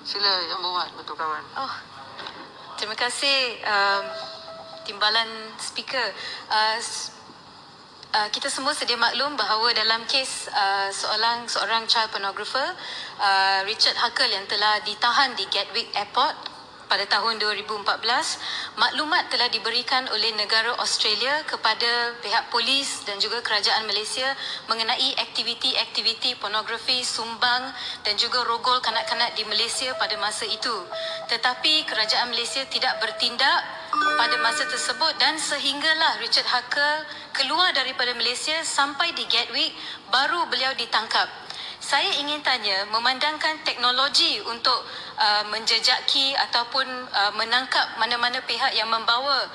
Sila Yang Berhormat Datuk Kawan. Oh, terima kasih Timbalan Speaker. Kita semua sedia maklum bahawa dalam kes seorang child pornographer, Richard Huckle, yang telah ditahan di Gatwick Airport pada tahun 2014, maklumat telah diberikan oleh negara Australia kepada pihak polis dan juga kerajaan Malaysia mengenai aktiviti-aktiviti pornografi, sumbang dan juga rogol kanak-kanak di Malaysia pada masa itu. Tetapi kerajaan Malaysia tidak bertindak pada masa tersebut dan sehinggalah Richard Huckle keluar daripada Malaysia sampai di Gatwick baru beliau ditangkap. Saya ingin tanya, memandangkan teknologi untuk menjejaki ataupun menangkap mana-mana pihak yang membawa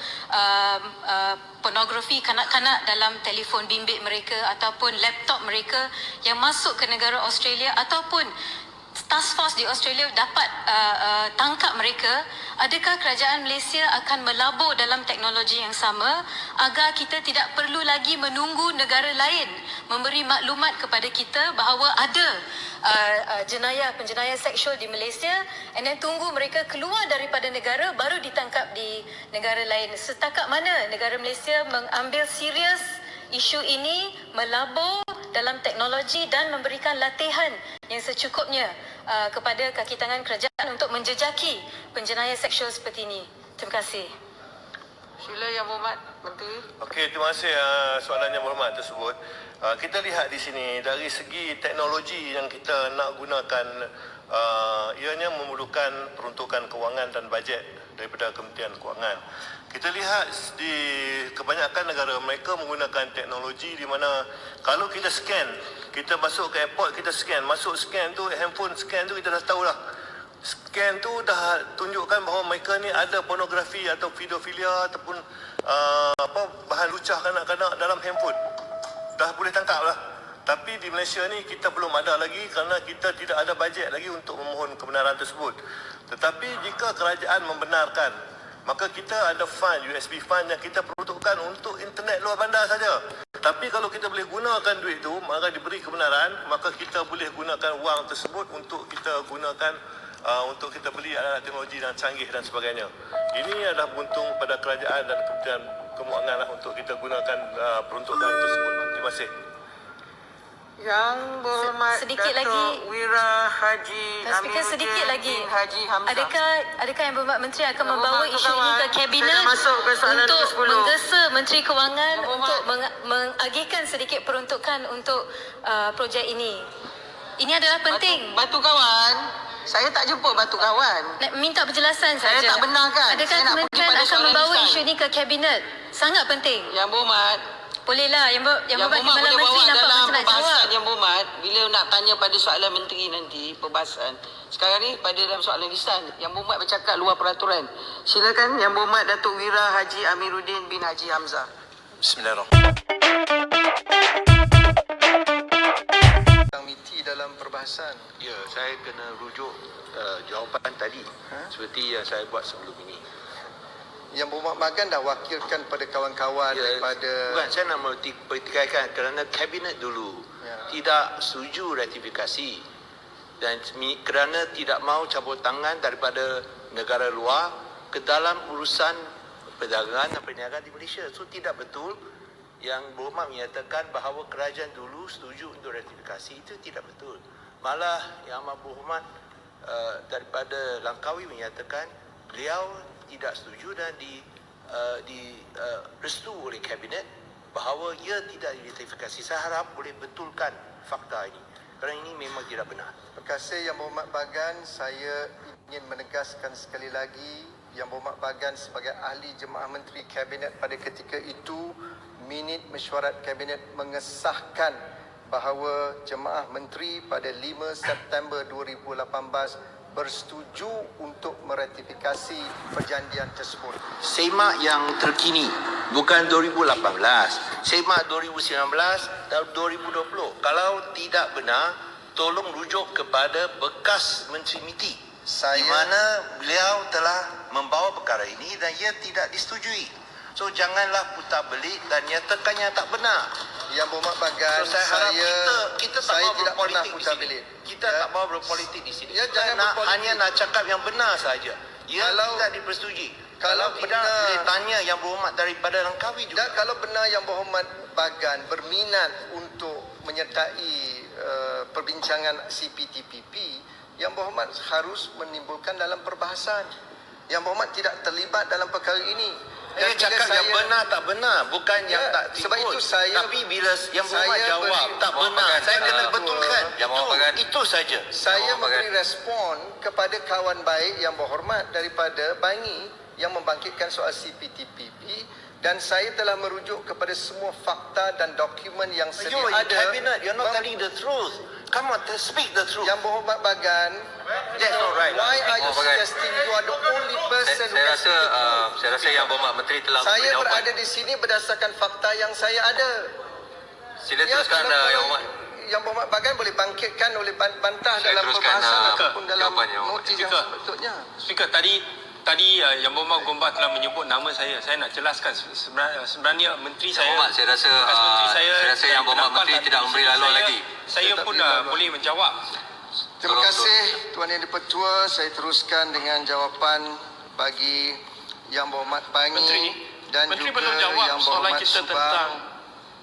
pornografi kanak-kanak dalam telefon bimbit mereka ataupun laptop mereka yang masuk ke negara Australia ataupun Task Force di Australia dapat tangkap mereka, adakah kerajaan Malaysia akan melabur dalam teknologi yang sama agar kita tidak perlu lagi menunggu negara lain memberi maklumat kepada kita bahawa ada penjenayah seksual di Malaysia, and then tunggu mereka keluar daripada negara baru ditangkap di negara lain? Setakat mana negara Malaysia mengambil serius isu ini, melabur dalam teknologi dan memberikan latihan yang secukupnya kepada kaki tangan kerajaan untuk menjejaki penjenayah seksual seperti ini? Terima kasih. Sila Yang Berhormat Menteri. Okey, terima kasih soalan Yang Berhormat tersebut. Kita lihat di sini dari segi teknologi yang kita nak gunakan, ianya memerlukan peruntukan kewangan dan bajet daripada Kementerian Kewangan. Kita lihat di kebanyakan negara mereka menggunakan teknologi di mana kalau kita scan, kita masuk ke airport, kita scan, masuk scan tu, handphone scan tu kita dah tahu dah. Scan tu dah tunjukkan bahawa mereka ni ada pornografi atau pedofilia ataupun bahan lucah kanak-kanak dalam handphone. Dah boleh tangkap lah. Tapi di Malaysia ni kita belum ada lagi kerana kita tidak ada bajet lagi untuk memohon kebenaran tersebut. Tetapi jika kerajaan membenarkan, maka kita ada fund, USB fund yang kita peruntukkan untuk internet luar bandar saja. Tapi kalau kita boleh gunakan duit tu, maka diberi kebenaran, maka kita boleh gunakan wang tersebut untuk kita gunakan untuk kita beli alat teknologi dan canggih dan sebagainya. Ini adalah buntung pada kerajaan dan Kementerian Kewangan lah untuk kita gunakan peruntukan tersebut. Terima kasih. Yang Berhormat Sedikit Datuk lagi. Wira Haji Speaker, sedikit lagi. bin Haji Hamzah. Adakah Yang Berhormat Menteri akan Yang membawa Berhormat isu ini ke Kawan, Kabinet saya masuk ke soalan untuk ke-10. menggesa Menteri Kewangan Yang Berhormat. untuk mengagihkan sedikit peruntukan untuk projek ini? Ini adalah penting. Batu Kawan, saya tak jemput Batu Kawan. Nak minta penjelasan Saya saja. tak benarkan. Adakah Saya nak pergi kementerian pada akan soalan membawa lisan. isu ini ke Kabinet? Sangat penting. Yang Berhormat, Bolehlah Yang Berhormat Berhormat Timbalan boleh Menteri bawa nampak dalam macam nak perbahasan jawab. Yang Berhormat bila nak tanya pada soalan menteri nanti, perbahasan. Sekarang ni pada dalam soalan lisan, Yang Berhormat bercakap luar peraturan. Silakan Yang Berhormat Datuk Wira Haji Amiruddin bin Haji Hamzah. Bismillahirrahmanirrahim. Komiti dalam perbahasan. Ya, saya kena rujuk jawapan tadi seperti yang saya buat sebelum ini. Yang Berhormat Magan dah wakilkan pada kawan-kawan daripada Bukan, saya nak pertikaikan kerana Kabinet dulu tidak setuju ratifikasi dan kerana tidak mahu campur tangan daripada negara luar ke dalam urusan perdagangan dan perniagaan di Malaysia. So tidak betul yang Berhormat menyatakan bahawa kerajaan dulu setuju untuk ratifikasi. Itu tidak betul. Malah Yang Amat Berhormat daripada Langkawi menyatakan beliau tidak setuju dan direstui oleh Kabinet bahawa ia tidak diratifikasi. Saya harap boleh betulkan fakta ini kerana ini memang tidak benar. Terima kasih Yang Berhormat Bagan. Saya ingin menegaskan sekali lagi, Yang Berhormat Bagan sebagai ahli Jemaah Menteri Kabinet pada ketika itu, minit mesyuarat Kabinet mengesahkan bahawa Jemaah Menteri pada 5 September 2018 bersetuju untuk meratifikasi perjanjian tersebut. Semak yang terkini, bukan 2018. Semak 2019 dan 2020. Kalau tidak benar, tolong rujuk kepada bekas Menteri MITI di mana beliau telah membawa perkara ini dan ia tidak disetujui. So janganlah putar belik dan nyatakan yang tak benar. Yang Berhormat Bagan, So, saya harap kita tak saya mahu tidak pernah berpolitik di putar sini. belit. Kita Ya. tak mahu berpolitik di sini. Ya, Kita jangan nak, berpolitik. hanya nak cakap yang benar saja. Ya, Kalau- tidak dipersetujui. kalau tidak, benar- boleh tanya yang berhormat daripada Langkawi juga. Dan kalau benar Yang Berhormat Bagan berminat untuk menyertai perbincangan CPTPP, Yang Berhormat harus menimbulkan dalam perbahasan. Yang Berhormat tidak terlibat dalam perkara ini. Dia bila cakap yang benar tak benar, bukan yang Ya, tak sebab timbul. itu saya- Tapi bila yang berhormat saya jawab beri- tak benar, saya kena betulkan. Yang Berhormat Bagan. Itu saja. Saya Yang memberi Berhormat respon kepada kawan baik Yang Berhormat daripada Bangi yang membangkitkan soal CPTPP, dan saya telah merujuk kepada semua fakta dan dokumen yang sedia You are in ada. cabinet, you're not telling the truth. Come on, speak the truth. Yang Berhormat Bagan, That's not right. why are you Yang Bagan. suggesting you are the only person who Saya can rasa speak the truth? saya rasa Yang Berhormat Menteri telah memberi Saya jawapan. berada di sini berdasarkan fakta yang saya ada. Sila Ya, teruskan kalau Yang Berhormat. Yang Berhormat Bagan boleh bangkitkan oleh bantah Saya dalam teruskan, perbahasan ataupun dalam jawapan Yang Berhormat. notis yang Speaker. sepatutnya. Speaker, tadi Yang Berhormat Gombak telah menyebut nama saya. Saya nak jelaskan sebenarnya menteri Yang saya. Berhormat, saya rasa bekas menteri saya rasa Yang Berhormat kenapa Menteri tak tidak memberi laluan saya- lagi. Saya Saya tak pun beri laluan. boleh menjawab. Terima Tolong, kasih Tuan Yang di-Pertua. Saya teruskan dengan jawapan bagi Yang Berhormat Bangi Menteri, dan Menteri juga belum jawab Yang soalan Berhormat kita Subang. tentang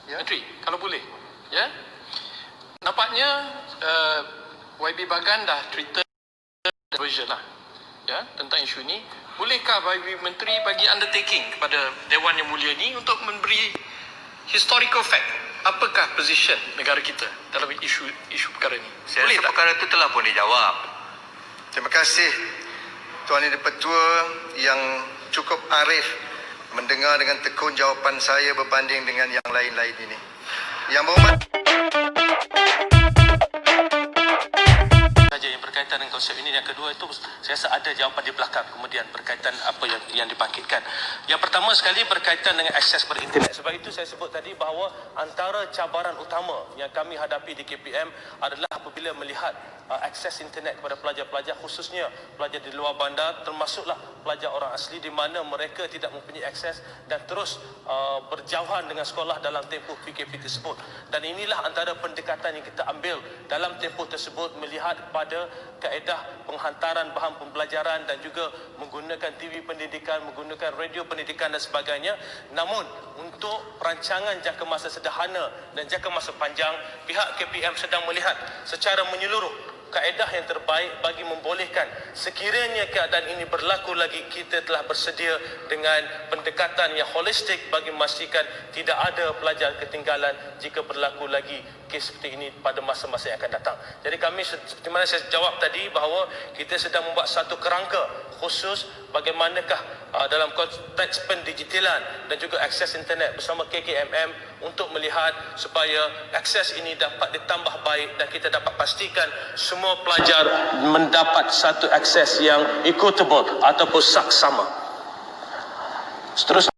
Ya? Menteri, kalau boleh, ya. Nampaknya YB Bagan dah Twitter version lah, ya, tentang isu ni. Bolehkah YB Menteri bagi undertaking kepada Dewan Yang Mulia ni untuk memberi historical fact, apakah position negara kita dalam isu perkara ni? Saya Boleh rasa tak? perkara itu telah pun dijawab. Terima kasih Tuan Yang di-Pertua yang cukup arif mendengar dengan tekun jawapan saya berbanding dengan yang lain-lain ini. Yang Berhormat Saja yang berkaitan dengan konsep ini. Yang kedua itu saya rasa ada jawapan di belakang kemudian berkaitan apa yang dibangkitkan. Yang pertama sekali berkaitan dengan akses kepada internet. Sebab itu saya sebut tadi bahawa antara cabaran utama yang kami hadapi di KPM adalah apabila melihat akses internet kepada pelajar-pelajar, khususnya pelajar di luar bandar, termasuklah pelajar orang asli di mana mereka tidak mempunyai akses dan terus berjauhan dengan sekolah dalam tempoh PKP tersebut. Dan inilah antara pendekatan yang kita ambil dalam tempoh tersebut, melihat pada kaedah penghantaran bahan pembelajaran dan juga menggunakan TV pendidikan, menggunakan radio pendidikan dan sebagainya. Namun untuk perancangan jangka masa sederhana dan jangka masa panjang, pihak KPM sedang melihat secara menyeluruh kaedah yang terbaik bagi membolehkan sekiranya keadaan ini berlaku lagi, kita telah bersedia dengan pendekatan yang holistik bagi memastikan tidak ada pelajar ketinggalan jika berlaku lagi kes seperti ini pada masa-masa yang akan datang. Jadi kami, seperti mana saya jawab tadi, bahawa kita sedang membuat satu kerangka khusus bagaimanakah dalam konteks pendigitalan dan juga akses internet bersama KKMM untuk melihat supaya akses ini dapat ditambah baik dan kita dapat pastikan semua pelajar mendapat satu akses yang equitable ataupun saksama. Seterusnya